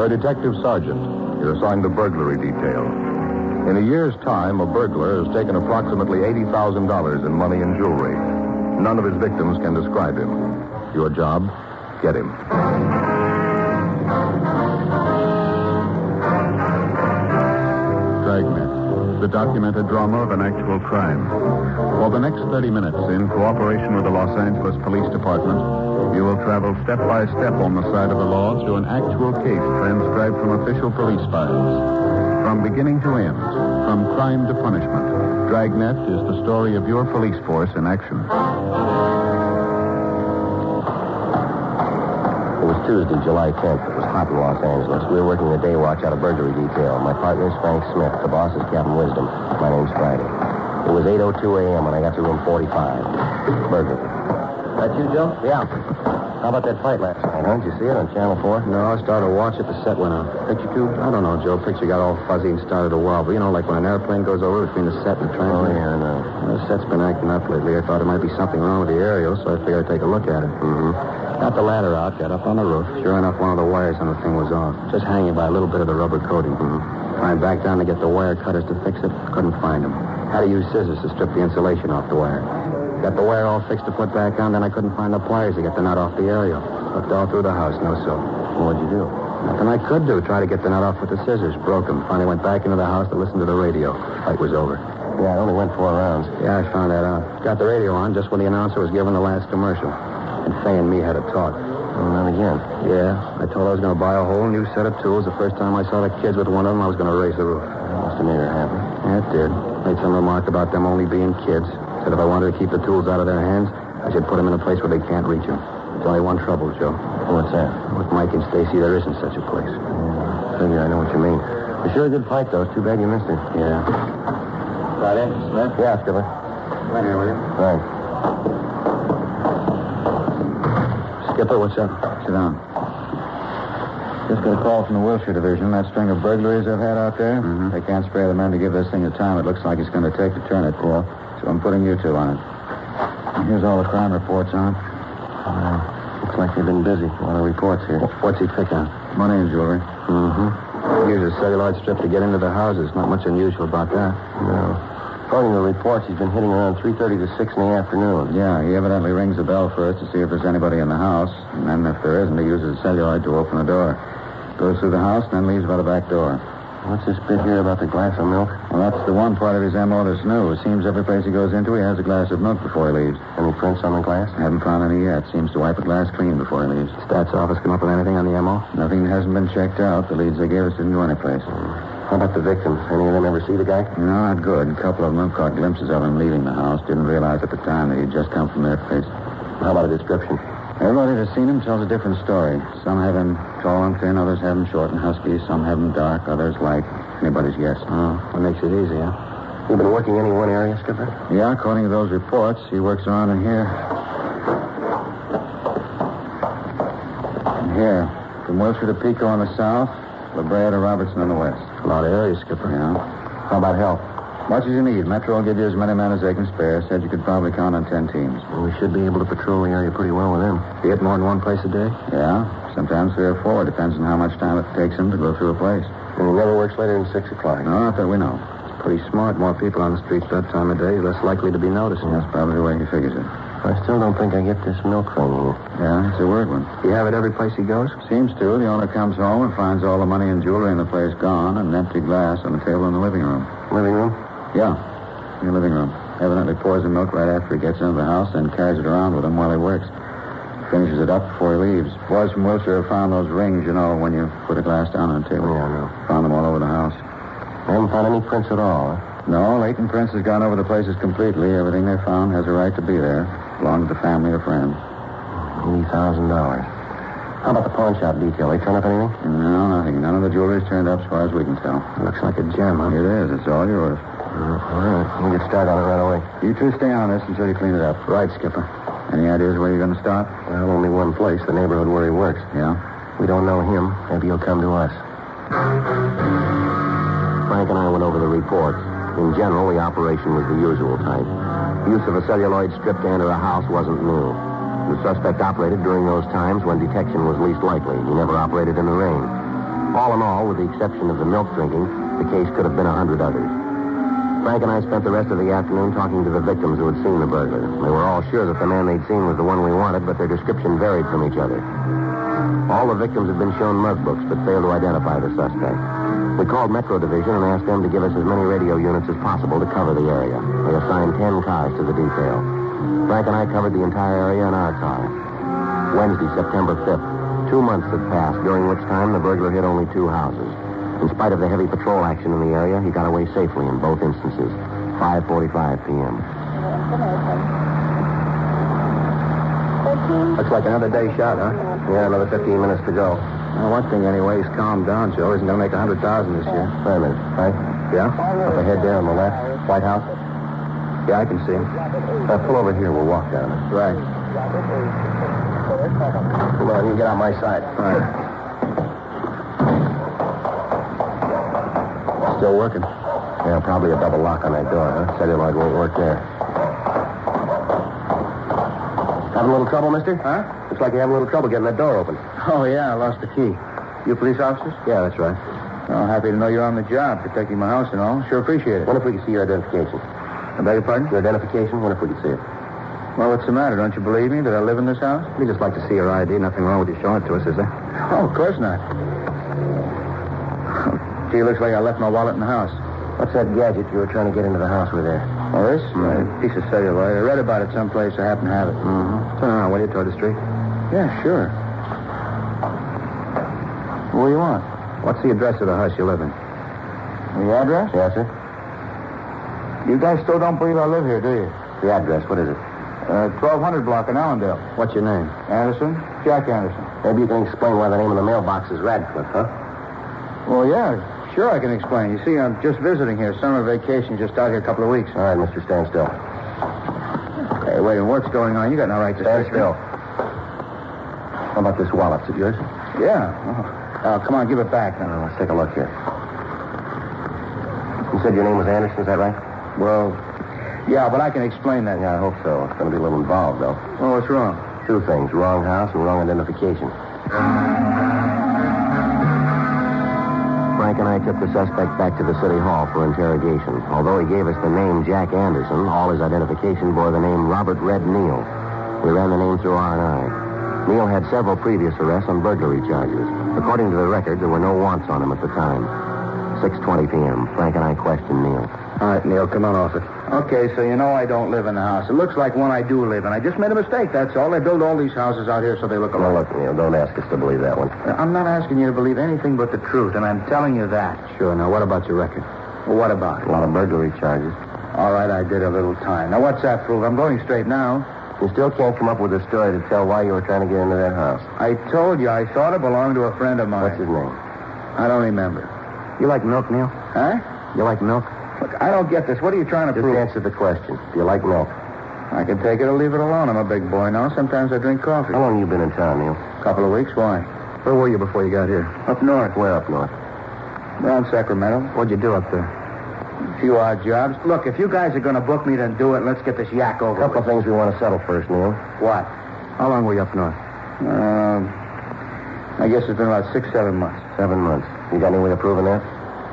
a detective sergeant. You're assigned the burglary detail. In a year's time, a burglar has taken approximately $80,000 in money and jewelry. None of his victims can describe him. Your job, get him. Dragnet, the documented drama of an actual crime. For the next 30 minutes, in cooperation with the Los Angeles Police Department, you will travel step by step on the side of the law through an actual case transcribed from official police files. From beginning to end, from crime to punishment, Dragnet is the story of your police force in action. It was Tuesday, July 10th. It was hot in Los Angeles. We were working the day watch out of burglary detail. My partner is Frank Smith. The boss is Captain Wisdom. My name's Friday. It was 8:02 a.m. when I got to room 45. Burglary. That you, Joe? Yeah. How about that fight last night, huh? Did you see it on Channel 4? No, I started to watch it. The set went out. Picture tube? I don't know, Joe. Picture got all fuzzy and started to wobble. You know, like when an airplane goes over between the set and the train. Oh, yeah, I know. The set's been acting up lately. I thought there might be something wrong with the aerial, so I figured I'd take a look at it. Mm-hmm. Got the ladder out, got up on the roof. Sure enough, one of the wires on the thing was off. Just hanging by a little bit of the rubber coating. Mm-hmm. Climbed back down to get the wire cutters to fix it. Couldn't find them. Had to use scissors to strip the insulation off the wire. Got the wire all fixed to put back on, then I couldn't find the pliers to get the nut off the aerial. Looked all through the house, no so. What'd you do? Nothing I could do. Try to get the nut off with the scissors. Broke them. Finally went back into the house to listen to the radio. Fight was over. Yeah, I only went 4 rounds. Yeah, I found that out. Got the radio on just when the announcer was giving the last commercial. And Fay and me had a talk. Oh, not again. Yeah, I told her I was going to buy a whole new set of tools. The first time I saw the kids with one of them, I was going to raise the roof. That must have made her happy. Yeah, it did. Made some remark about them only being kids. Said if I wanted to keep the tools out of their hands, I should put them in a place where they can't reach them. There's only one trouble, Joe. What's that? With Mike and Stacy, there isn't such a place. Yeah, figure I know what you mean. It's sure a good fight, though. It's too bad you missed it. Yeah. Got in, Smith? Yeah, Skipper. Right here with you. Right. Skipper, what's up? Sit down. Just got a call from the Wilshire Division. That string of burglaries they've had out there. Mm-hmm. They can't spare the men to give this thing the time it looks like it's going to take to turn it. Yeah. So I'm putting you two on it. Here's all the crime reports on it. Looks like they've been busy. A lot of reports here. What's he pick on? Money and jewelry. Mm-hmm. Use a celluloid strip to get into the houses. Not much unusual about that. No. According to the reports, he's been hitting around 3:30 to 6 in the afternoon. Yeah, he evidently rings the bell first to see if there's anybody in the house. And then if there isn't, he uses a celluloid to open the door. Goes through the house and then leaves by the back door. What's this bit here about the glass of milk? Well, that's the one part of his M.O. that's new. It seems every place he goes into, he has a glass of milk before he leaves. Any prints on the glass? Haven't found any yet. Seems to wipe the glass clean before he leaves. Stats office come up with anything on the M.O.? Nothing hasn't been checked out. The leads they gave us didn't go anyplace. How about the victims? Any of them ever see the guy? No, not good. A couple of them have caught glimpses of him leaving the house. Didn't realize at the time that he'd just come from their place. How about a description? Everybody that's seen him tells a different story. Some have him tall and thin, others have him short and husky. Some have him dark, others light. Anybody's guess. Oh, that makes it easy, huh? You've been working any one area, Skipper? Yeah, according to those reports, he works around in here. And here. From Wilshire to Pico on the south, La Brea to Robertson on the west. A lot of areas, Skipper. Yeah. How about help? Much as you need. Metro will give you as many men as they can spare. Said you could probably count on 10 teams. Well, we should be able to patrol the area pretty well with them. You hit more than one place a day? Yeah, sometimes 3 or 4. Depends on how much time it takes him to go through a place. And he never works later than 6 o'clock. No, not that we know. It's pretty smart. More people on the streets that time of day, less likely to be noticed. That's probably the way he figures it. I still don't think I get this milk thing here. Yeah, it's a weird one. You have it every place he goes? Seems to. The owner comes home and finds all the money and jewelry in the place gone and an empty glass on the table in the living room. Living room? Yeah, in the living room. Evidently pours the milk right after he gets into the house and carries it around with him while he works. Finishes it up before he leaves. Boys from Wilshire have found those rings, you know, when you put a glass down on the table. Yeah, I know. Found them all over the house. I haven't found any prints at all, huh? No, Leighton Prince has gone over the places completely. Everything they found has a right to be there. Belonged to the family or friends. $80,000. How about the pawn shop detail? They turn up anything? No, nothing. None of the jewelry's turned up as far as we can tell. Looks like a gem, huh? It is. It's all yours. All right. We'll get started on it right away. You two stay on this until you clean it up. Right, Skipper. Any ideas where you're going to start? Well, only one place, the neighborhood where he works. Yeah? We don't know him. Maybe he'll come to us. Frank and I went over the reports. In general, the operation was the usual type. Use of a celluloid strip to enter a house wasn't new. The suspect operated during those times when detection was least likely. He never operated in the rain. All in all, with the exception of the milk drinking, the case could have been 100 others. Frank and I spent the rest of the afternoon talking to the victims who had seen the burglar. They were all sure that the man they'd seen was the one we wanted, but their description varied from each other. All the victims had been shown mug books, but failed to identify the suspect. We called Metro Division and asked them to give us as many radio units as possible to cover the area. They assigned 10 cars to the detail. Frank and I covered the entire area in our car. Wednesday, September 5th. 2 months had passed, during which time the burglar hit only 2 houses. In spite of the heavy patrol action in the area, he got away safely in both instances. 5:45 p.m. Looks like another day shot, huh? Yeah, another 15 minutes to go. Well, one thing anyway, he's calmed down, Joe. He's going to make 100,000 this year. Wait a minute, Frank. Yeah? Up ahead there on the left, White House. Yeah, I can see him. Pull over here. We'll walk down it. Right. Come on, you get on my side. Right. Still working. Yeah, probably a double lock on that door, huh? Celluloid won't work there. Having a little trouble, mister? Huh? Looks like you're having a little trouble getting that door open. Oh, yeah, I lost the key. You police officers? Yeah, that's right. Well, happy to know you're on the job, protecting my house and all. Sure appreciate it. When if we can see your identification? I beg your pardon? Your identification? When if we can see it? Well, what's the matter? Don't you believe me that I live in this house? We just like to see your ID. Nothing wrong with you showing it to us, is there? Oh, of course not. Gee, looks like I left my wallet in the house. What's that gadget you were trying to get into the house with there? Oh, this? A piece of celluloid. I read about it someplace. I happen to have it. Mm-hmm. Turn around, will you, toward the street? Yeah, sure. What do you want? What's the address of the house you live in? The address? Yes, sir. You guys still don't believe I live here, do you? The address, what is it? 1200 block in Allendale. What's your name? Anderson. Jack Anderson. Maybe you can explain why the name of the mailbox is Radcliffe, huh? Well, yeah, sure I can explain. You see, I'm just visiting here. Summer vacation, just out here a couple of weeks. All right, mister, stand still. Hey, wait, and what's going on? You got no right to stand search still. me. How about this wallet? Is it yours? Yeah. Oh, come on, give it back now. Let's take a look here. You said your name was Anderson, is that right? Well, yeah, but I can explain that. Yeah, I hope so. It's going to be a little involved, though. Oh, what's wrong? 2 things. Wrong house and wrong identification. Frank and I took the suspect back to the city hall for interrogation. Although he gave us the name Jack Anderson, all his identification bore the name Robert Red Neal. We ran the name through R&I. Neal had several previous arrests on burglary charges. According to the record, there were no wants on him at the time. 6:20 p.m. Frank and I questioned Neal. All right, Neal, come on off it. Okay, so you know I don't live in the house. It looks like one I do live in. I just made a mistake, that's all. They build all these houses out here so they look alike. Now, look, Neal, don't ask us to believe that one. I'm not asking you to believe anything but the truth, and I'm telling you that. Sure. Now, what about your record? Well, what about it? A lot of burglary charges. All right, I did a little time. Now, what's that prove? I'm going straight now. You still can't come up with a story to tell why you were trying to get into that house. I told you, I thought it belonged to a friend of mine. What's his name? I don't remember. You like milk, Neal? Huh? You like milk? Look, I don't get this. What are you trying to Just prove? answer the question. Do you like milk? I can take it or leave it alone. I'm a big boy now. Sometimes I drink coffee. How long have you been in town, Neal? A couple of weeks. Why? Where were you before you got here? Up north. Where up north? Around Sacramento. What'd you do up there? A few odd jobs. Look, if you guys are going to book me, then do it. Let's get this yak over A couple with. of things we want to settle first, Neal. What? How long were you up north? I guess it's been about 6-7 months. 7 months. You got any way of proving that?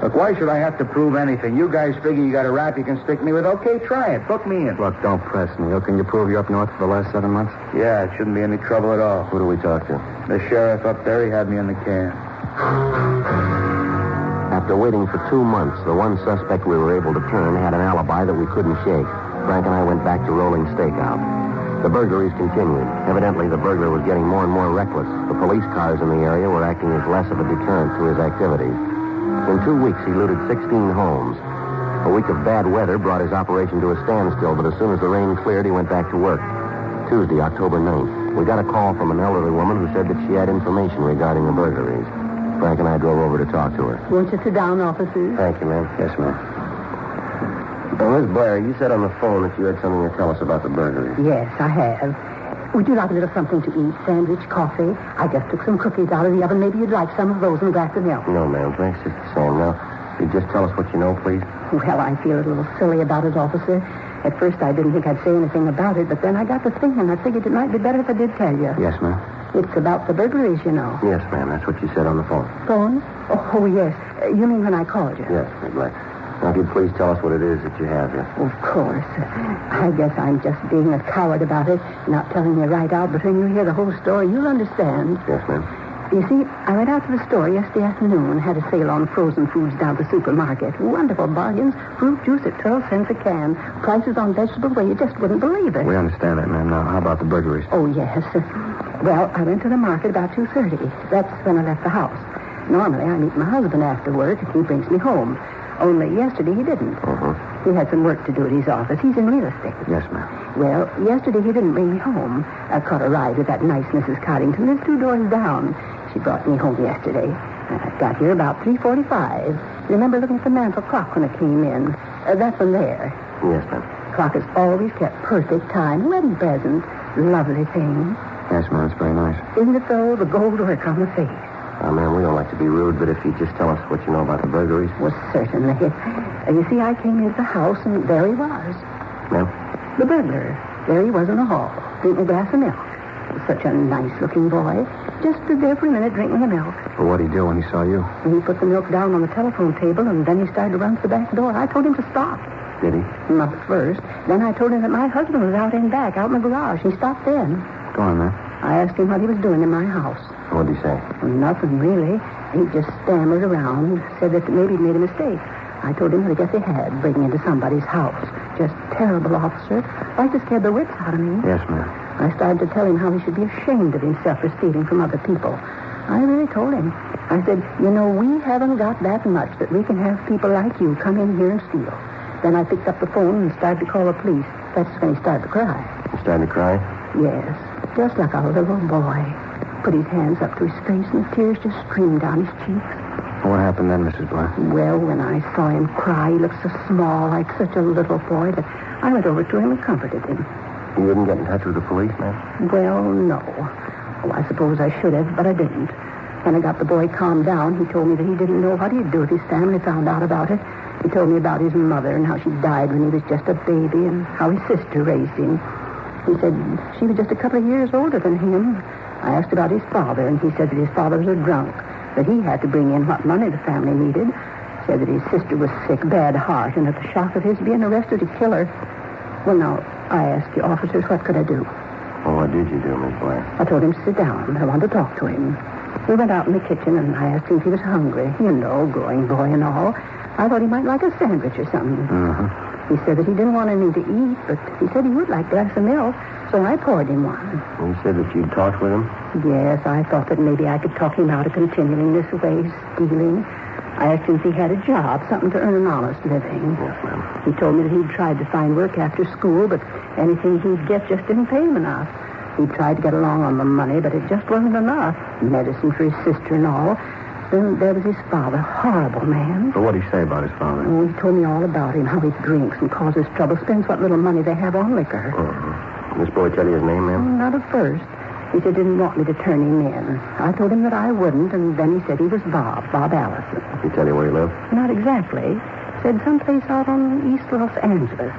Look, why should I have to prove anything? You guys figure you got a rap you can stick me with? Okay, try it. Book me in. Look, don't press, Neal. Can you prove you're up north for the last 7 months? Yeah, it shouldn't be any trouble at all. Who do we talk to? The sheriff up there, he had me in the can. After waiting for 2 months, the one suspect we were able to turn had an alibi that we couldn't shake. Frank and I went back to rolling stakeout. The burglaries continued. Evidently, the burglar was getting more and more reckless. The police cars in the area were acting as less of a deterrent to his activities. In 2 weeks, he looted 16 homes. A week of bad weather brought his operation to a standstill, but as soon as the rain cleared, he went back to work. Tuesday, October 9th, we got a call from an elderly woman who said that she had information regarding the burglaries. Frank and I drove over to talk to her. Won't you sit down, officers? Thank you, ma'am. Yes, ma'am. Now, Miss Blair, you said on the phone that you had something to tell us about the burglaries. Yes, I have. Would you like a little something to eat? Sandwich, coffee? I just took some cookies out of the oven. Maybe you'd like some of those and a glass of milk. No, ma'am. Thanks just the same. Now, could you just tell us what you know, please? Well, I feel a little silly about it, officer. At first, I didn't think I'd say anything about it, but then I got to thinking. I figured it might be better if I did tell you. Yes, ma'am. It's about the burglaries, you know. Yes, ma'am. That's what you said on the phone. Phone? Oh, yes. You mean when I called you? Yes, Miss Black. Now, if you'd please tell us what it is that you have here. Of course. I guess I'm just being a coward about it, not telling you right out, but when you hear the whole story, you'll understand. Yes, ma'am. You see, I went out to the store yesterday afternoon, had a sale on frozen foods down at the supermarket. Wonderful bargains. Fruit juice at 12 cents a can. Prices on vegetables where you just wouldn't believe it. We understand that, ma'am. Now, how about the burglaries? Oh, yes. Well, I went to the market about 2:30. That's when I left the house. Normally, I meet my husband after work, and he brings me home. Only yesterday he didn't. He had some work to do at his office. He's in real estate. Yes, ma'am. Well, yesterday he didn't bring me home. I caught a ride with that nice Mrs. Coddington. Lives 2 doors down. She brought me home yesterday. I got here about 3:45. Remember looking at the mantel clock when I came in? That one there. Yes, ma'am. Clock has always kept perfect time. Wedding present. Lovely thing. Yes, ma'am. It's very nice. Isn't it though? The gold work on the face. Ma'am, we don't like to be rude, but if you just tell us what you know about the burglaries. Well, certainly. You see, I came into the house, and there he was. Ma'am? The burglar. There he was in the hall, drinking a glass of milk. Such a nice-looking boy. Just stood there for a minute drinking the milk. Well, what did he do when he saw you? And he put the milk down on the telephone table, and then he started to run to the back door. I told him to stop. Did he? Not at first. Then I told him that my husband was out in back, out in the garage. He stopped then. Go on, ma'am. I asked him what he was doing in my house. What did he say? Nothing, really. He just stammered around, said that maybe he'd made a mistake. I told him that I guess he had, breaking into somebody's house. Just terrible, officer. Like to scare the wits out of me. Yes, ma'am. I started to tell him how he should be ashamed of himself for stealing from other people. I really told him. I said, you know, we haven't got that much that we can have people like you come in here and steal. Then I picked up the phone and started to call the police. That's when he started to cry. He started to cry? Yes, just like a little boy. Put his hands up to his face, and the tears just streamed down his cheeks. Well, what happened then, Mrs. Blair? Well, when I saw him cry, he looked so small, like such a little boy, that I went over to him and comforted him. You didn't get in touch with the police, ma'am? Well, no. Oh, I suppose I should have, but I didn't. When I got the boy calmed down, he told me that he didn't know what he'd do if his family found out about it. He told me about his mother and how she died when he was just a baby and how his sister raised him. He said she was just a couple of years older than him. I asked about his father, and he said that his father was a drunk, that he had to bring in what money the family needed. Said that his sister was sick, bad heart, and at the shock of his being arrested to kill her. Well, now, I asked you, officers, what could I do? Well, what did you do, Miss Blair? I told him to sit down. I wanted to talk to him. We went out in the kitchen, and I asked him if he was hungry. You know, growing boy and all. I thought he might like a sandwich or something. He said that he didn't want anything to eat, but he said he would like a glass of milk, so I poured him one. You said that you'd talked with him? Yes, I thought that maybe I could talk him out of continuing this way, stealing. I asked him if he had a job, something to earn an honest living. Yes, ma'am. He told me that he'd tried to find work after school, but anything he'd get just didn't pay him enough. He tried to get along on the money, but it just wasn't enough. Medicine for his sister and all. Then there was his father, horrible man. Well, what did he say about his father? Oh, he told me all about him, how he drinks and causes trouble, spends what little money they have on liquor. This boy tell you his name, ma'am? Not at first. He said he didn't want me to turn him in. I told him that I wouldn't, and then he said he was Bob Allison. Did he tell you where he lived? Not exactly. Said someplace out on East Los Angeles.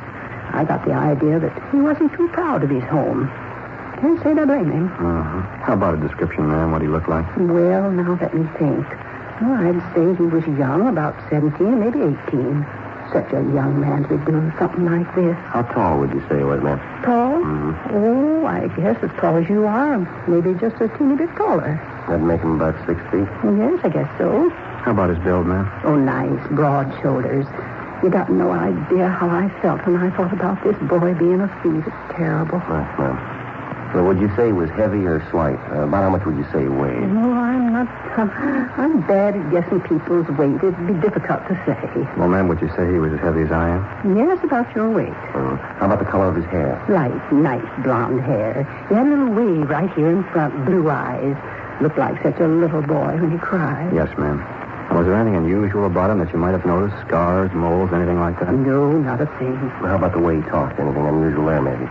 I got the idea that he wasn't too proud of his home. Can't say that I blame him. How about a description, ma'am, what he looked like? Well, now let me think. Well, I'd say he was young, about 17, maybe 18. Such a young man to be doing something like this. How tall would you say he was, ma'am? Tall? Oh, I guess as tall as you are. Maybe just a teeny bit taller. That'd make him about 6 feet? Yes, I guess so. How about his build, ma'am? Oh, nice, broad shoulders. You got no idea how I felt when I thought about this boy being a thief. It's terrible. Yes, ma'am. So would you say he was heavy or slight? About how much would you say he weighed? No, I'm bad at guessing people's weight. It'd be difficult to say. Well, ma'am, would you say he was as heavy as I am? Yes, about your weight. How about the color of his hair? Light, nice blonde hair. He had a little wave right here in front, blue eyes. Looked like such a little boy when he cried. Yes, ma'am. Was there anything unusual about him that you might have noticed? Scars, moles, anything like that? No, not a thing. Well, how about the way he talked? Anything unusual there, maybe?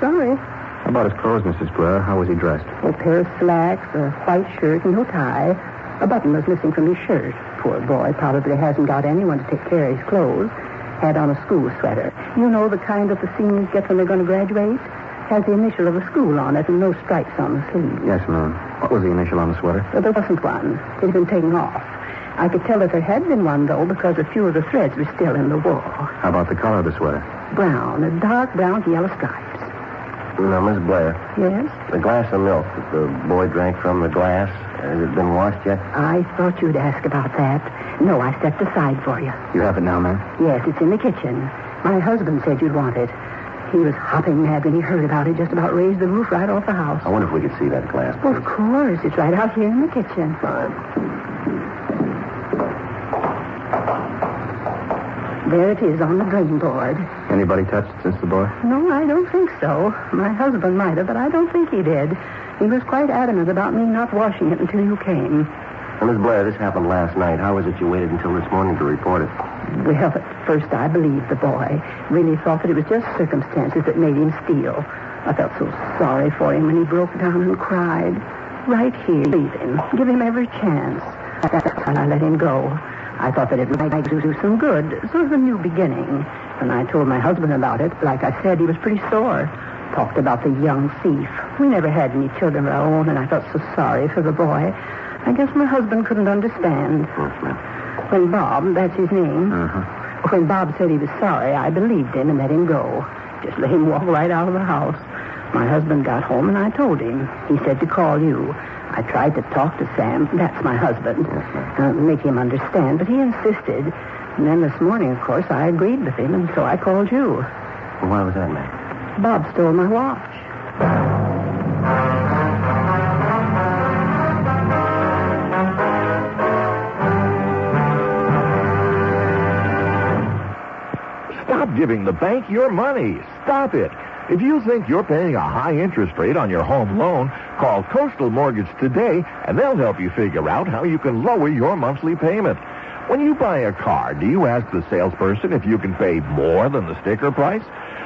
Sorry. How about his clothes, Mrs. Blair? How was he dressed? A pair of slacks, a white shirt, and no tie. A button was missing from his shirt. Poor boy probably hasn't got anyone to take care of his clothes. Had on a school sweater. You know the kind that the seniors get when they're going to graduate? Has the initial of the school on it and no stripes on the sleeve. Yes, ma'am. What was the initial on the sweater? Well, there wasn't one. It had been taken off. I could tell that there had been one, though, because a few of the threads were still in the wool. How about the color of the sweater? Brown, a dark brown with yellow stripes. Now, Miss Blair, Yes? the glass of milk that the boy drank from the glass, has it been washed yet? I thought you'd ask about that. No, I stepped aside for you. You have it now, ma'am? Yes, it's in the kitchen. My husband said you'd want it. He was hopping mad when he heard about it, just about raised the roof right off the house. I wonder if we could see that glass. Well, of course. It's right out here in the kitchen. Fine. There it is on the drain board. Anybody touched it since the boy? No, I don't think so. My husband might have, but I don't think he did. He was quite adamant about me not washing it until you came. Now, Miss Blair, this happened last night. How was it you waited until this morning to report it? Well, at first I believed the boy. Really thought that it was just circumstances that made him steal. I felt so sorry for him when he broke down and cried. Right here, leave him. Give him every chance. That's why I let him go. I thought that it might do some good, sort of a new beginning. When I told my husband about it, like I said, he was pretty sore. Talked about the young thief. We never had any children of our own, and I felt so sorry for the boy. I guess my husband couldn't understand. When Bob, that's his name, when Bob said he was sorry, I believed him and let him go. Just let him walk right out of the house. My husband got home, and I told him. He said to call you. I tried to talk to Sam, that's my husband, make him understand, but he insisted. And then this morning, of course, I agreed with him, and so I called you. Well, why was that, ma'am? Bob stole my watch. Stop giving the bank your money. Stop it. If you think you're paying a high interest rate on your home loan, call Coastal Mortgage today, and they'll help you figure out how you can lower your monthly payment. When you buy a car, do you ask the salesperson if you can pay more than the sticker price?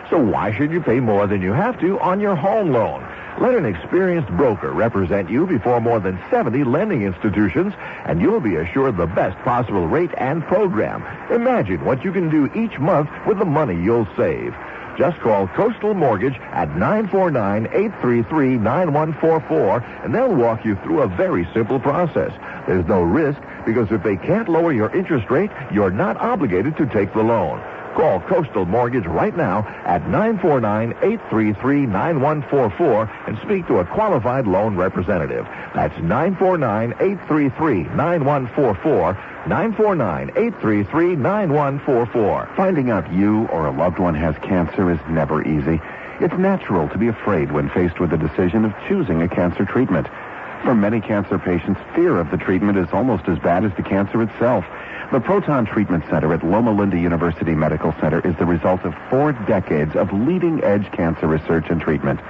So why should you pay more than you have to on your home loan? Let an experienced broker represent you before more than 70 lending institutions, and you'll be assured the best possible rate and program. Imagine what you can do each month with the money you'll save. Just call Coastal Mortgage at 949-833-9144, and they'll walk you through a very simple process. There's no risk, because if they can't lower your interest rate, you're not obligated to take the loan. Call Coastal Mortgage right now at 949-833-9144 and speak to a qualified loan representative. That's 949-833-9144, 949-833-9144. Finding out you or a loved one has cancer is never easy. It's natural to be afraid when faced with the decision of choosing a cancer treatment. For many cancer patients, fear of the treatment is almost as bad as the cancer itself. The Proton Treatment Center at Loma Linda University Medical Center is the result of 4 decades of leading-edge cancer research and treatment.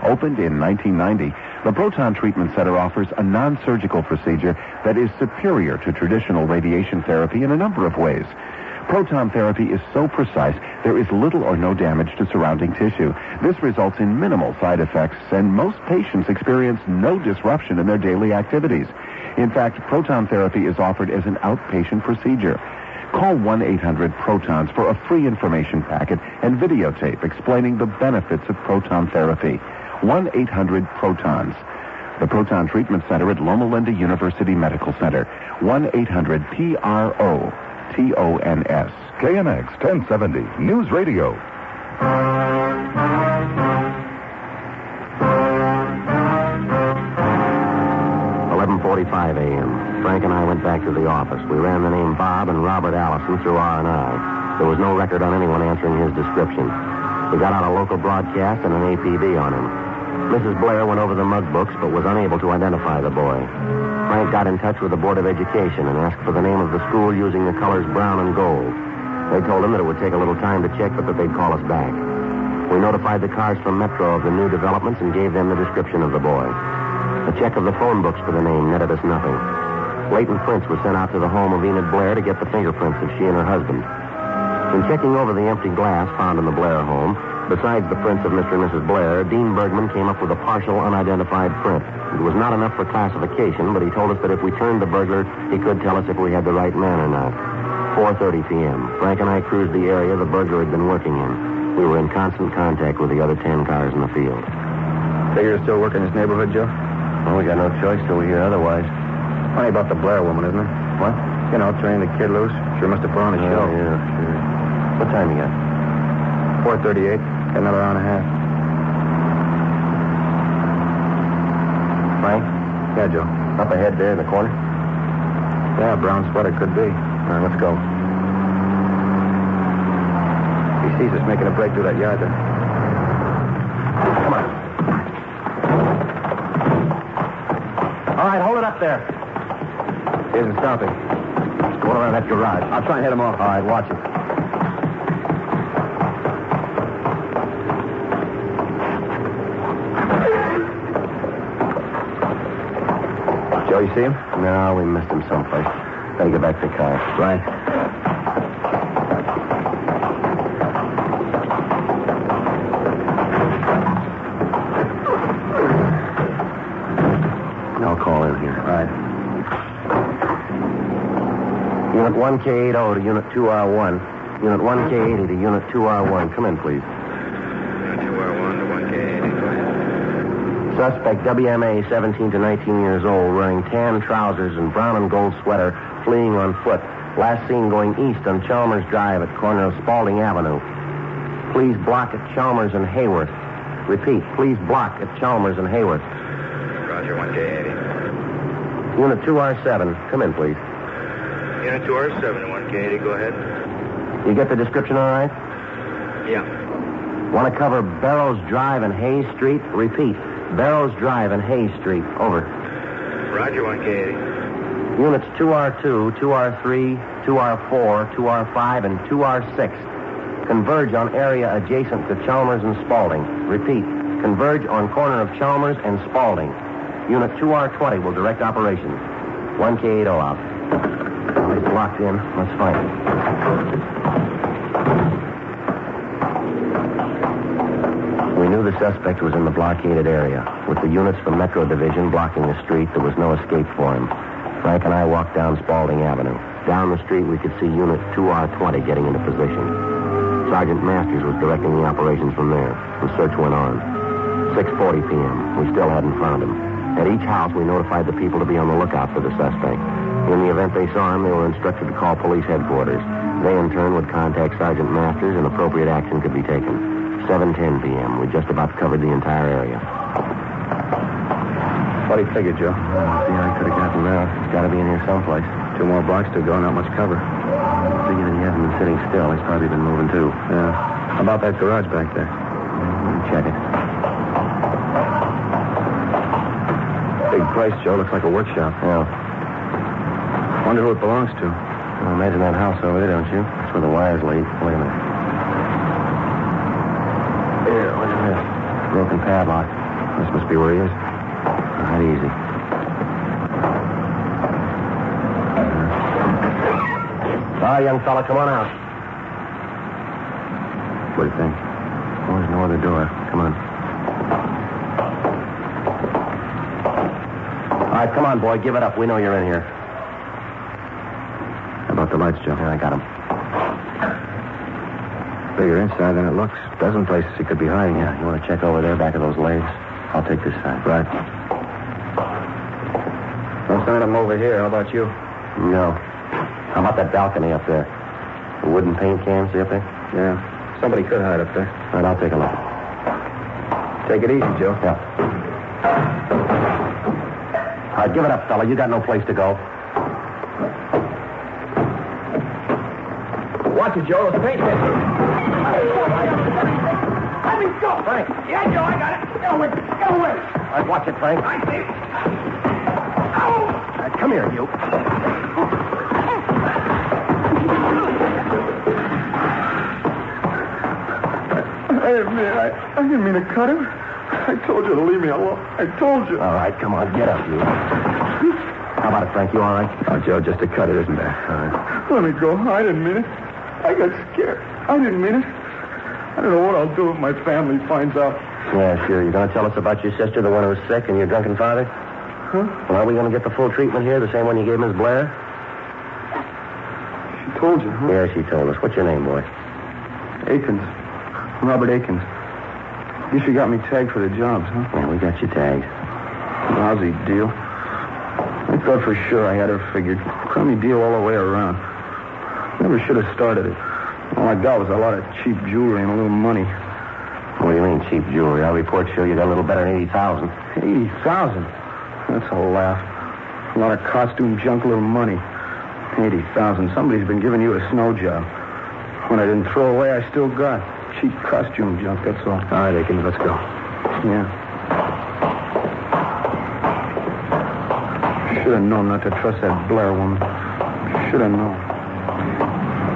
Opened in 1990, the Proton Treatment Center offers a non-surgical procedure that is superior to traditional radiation therapy in a number of ways. Proton therapy is so precise, there is little or no damage to surrounding tissue. This results in minimal side effects, and most patients experience no disruption in their daily activities. In fact, proton therapy is offered as an outpatient procedure. Call 1-800-PROTONS for a free information packet and videotape explaining the benefits of proton therapy. 1-800-PROTONS. The Proton Treatment Center at Loma Linda University Medical Center. 1-800-PROTONS. KNX 1070 News Radio. 11:45 a.m. Frank and I went back to the office. We ran the name Bob and Robert Allison through R&I. There was no record on anyone answering his description. We got out a local broadcast and an APB on him. Mrs. Blair went over the mug books, but was unable to identify the boy. Frank got in touch with the Board of Education and asked for the name of the school using the colors brown and gold. They told him that it would take a little time to check, but that they'd call us back. We notified the cars from Metro of the new developments and gave them the description of the boy. A check of the phone books for the name netted us nothing. Latent prints were sent out to the home of Enid Blair to get the fingerprints of she and her husband. In checking over the empty glass found in the Blair home, besides the prints of Mr. and Mrs. Blair, Dean Bergman came up with a partial unidentified print. It was not enough for classification, but he told us that if we turned the burglar, he could tell us if we had the right man or not. 4:30 p.m. Frank and I cruised the area the burglar had been working in. We were in constant contact with the other 10 cars in the field. Figure you're still working this neighborhood, Joe? Well, we got no choice till we hear otherwise. Funny about the Blair woman, isn't it? What? You know, turning the kid loose. Sure must have put on a show. Yeah, sure. What time you got? 4:38. Got another hour and a half. Frank? Yeah, Joe. Up ahead there in the corner? Yeah, brown sweater could be. All right, let's go. He sees us making a break through that yard there. Come on. All right, hold it up there. He isn't stopping. Let's go around that garage. I'll try and head him off. All right, watch it. Joe, you see him? No, we missed him someplace. Gotta get back to the car. Right. I'll call in here. Right. Unit 1K80 to Unit 2R1. Unit 1K80 to Unit 2R1. Come in, please. 2R1 to 1K80. Suspect WMA, 17 to 19 years old, wearing tan trousers and brown and gold sweater, fleeing on foot. Last seen going east on Chalmers Drive at corner of Spalding Avenue. Please block at Chalmers and Hayworth. Repeat, please block at Chalmers and Hayworth. Roger, 1K80. Unit 2R7, come in, please. Unit 2R7 to 1K80, go ahead. You get the description all right? Yeah. Want to cover Barrows Drive and Hayes Street? Repeat, Barrows Drive and Hayes Street. Over. Roger, 1K80. Units 2R2, 2R3, 2R4, 2R5, and 2R6 converge on area adjacent to Chalmers and Spalding. Repeat, converge on corner of Chalmers and Spalding. Unit 2R20 will direct operations. 1K80 out. Well, he's locked in. Let's find him. We knew the suspect was in the blockaded area. With the units from Metro Division blocking the street, there was no escape for him. Frank and I walked down Spalding Avenue. Down the street, we could see Unit 2R20 getting into position. Sergeant Masters was directing the operations from there. The search went on. 6:40 p.m. We still hadn't found him. At each house, we notified the people to be on the lookout for the suspect. In the event they saw him, they were instructed to call police headquarters. They, in turn, would contact Sergeant Masters and appropriate action could be taken. 7:10 p.m. We just about covered the entire area. What do you figure, Joe? See, I could have gotten out. He's got to be in here someplace. 2 more blocks to go, not much cover. I figure that he hasn't been sitting still. He's probably been moving, too. Yeah. How about that garage back there? Check it. Big place, Joe. Looks like a workshop. Yeah. Wonder who it belongs to. Well, imagine that house over there, don't you? That's where the wires lead. Wait a minute. Here, look at this. Broken padlock. This must be where he is. Not easy. All right, young fella, come on out. What do you think? Oh, there's no other door. Come on. All right, come on, boy. Give it up. We know you're in here. How about the lights, Joe? Yeah, I got him. Bigger inside than it looks. Dozen places he could be hiding. Yeah, you want to check over there, back of those legs? I'll take this side. Right. No sign of him over here. How about you? No. How about that balcony up there? The wooden paint can, see up there? Yeah. Somebody could hide up there. All right, I'll take a look. Take it easy, Joe. Yeah. All right, give it up, fella. You got no place to go. Watch it, Joe. It's paint can. Let me go. Frank. Yeah, Joe, I got it. Get away. Get away. All right, watch it, Frank. I see. Ow! All right, come here, you. I didn't mean to cut him. I told you to leave me alone. I told you. All right, come on, get up, you. How about it, Frank? You all right? Oh, Joe, just a cut. It isn't bad. All right. Let me go. I didn't mean it. I got scared. I didn't mean it. I don't know what I'll do if my family finds out. Yeah, sure. You going to tell us about your sister, the one who was sick, and your drunken father? Huh? Well, are we going to get the full treatment here, the same one you gave Miss Blair? She told you, huh? Yeah, she told us. What's your name, boy? Akins. Robert Akins. Guess you got me tagged for the jobs, huh? Yeah, we got you tagged. Lousy deal. I thought for sure I had her figured. Crummy deal all the way around. Never should have started it. All I got was a lot of cheap jewelry and a little money. What do you mean, cheap jewelry? Our reports show you got a little better than 80,000. 80,000? That's a laugh. A lot of costume junk, a little money. 80,000. Somebody's been giving you a snow job. What I didn't throw away, I still got. Cheap costume junk, that's all. All right, Akins, let's go. Yeah. Should have known not to trust that Blair woman. Should have known.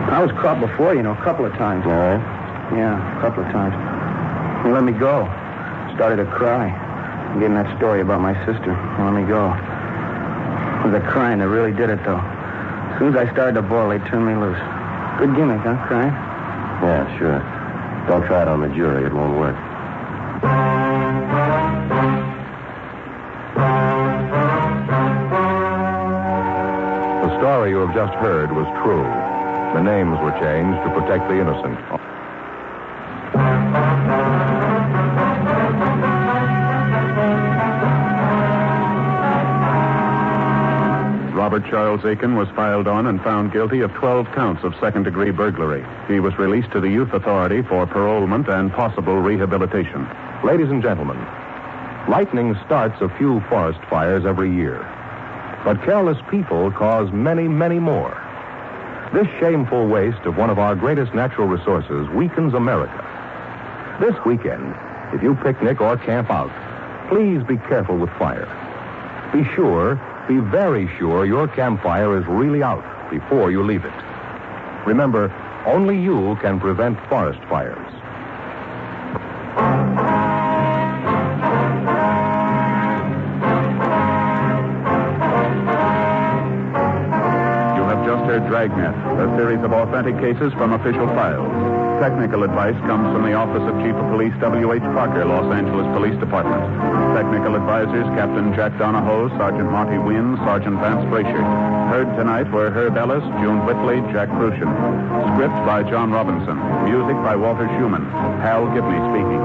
I was caught before, a couple of times. All right. Yeah, a couple of times. They let me go. Started to cry. Getting that story about my sister. They let me go. It was the crying that really did it, though. As soon as I started to boil, they turned me loose. Good gimmick, huh, crying? Yeah, sure. Don't try it on the jury. It won't work. The story you have just heard was true. The names were changed to protect the innocent. Robert Charles Aiken was filed on and found guilty of 12 counts of second-degree burglary. He was released to the Youth Authority for parolement and possible rehabilitation. Ladies and gentlemen, lightning starts a few forest fires every year. But careless people cause many, many more. This shameful waste of one of our greatest natural resources weakens America. This weekend, if you picnic or camp out, please be careful with fire. Be very sure your campfire is really out before you leave it. Remember, only you can prevent forest fires. You have just heard Dragnet, a series of authentic cases from official files. Technical advice comes from the Office of Chief of Police W.H. Parker, Los Angeles Police Department. Technical advisors Captain Jack Donahoe, Sergeant Marty Wynn, Sergeant Vance Brasher. Heard tonight were Herb Ellis, June Whitley, Jack Crucian. Script by John Robinson. Music by Walter Schumann. Hal Gibney speaking.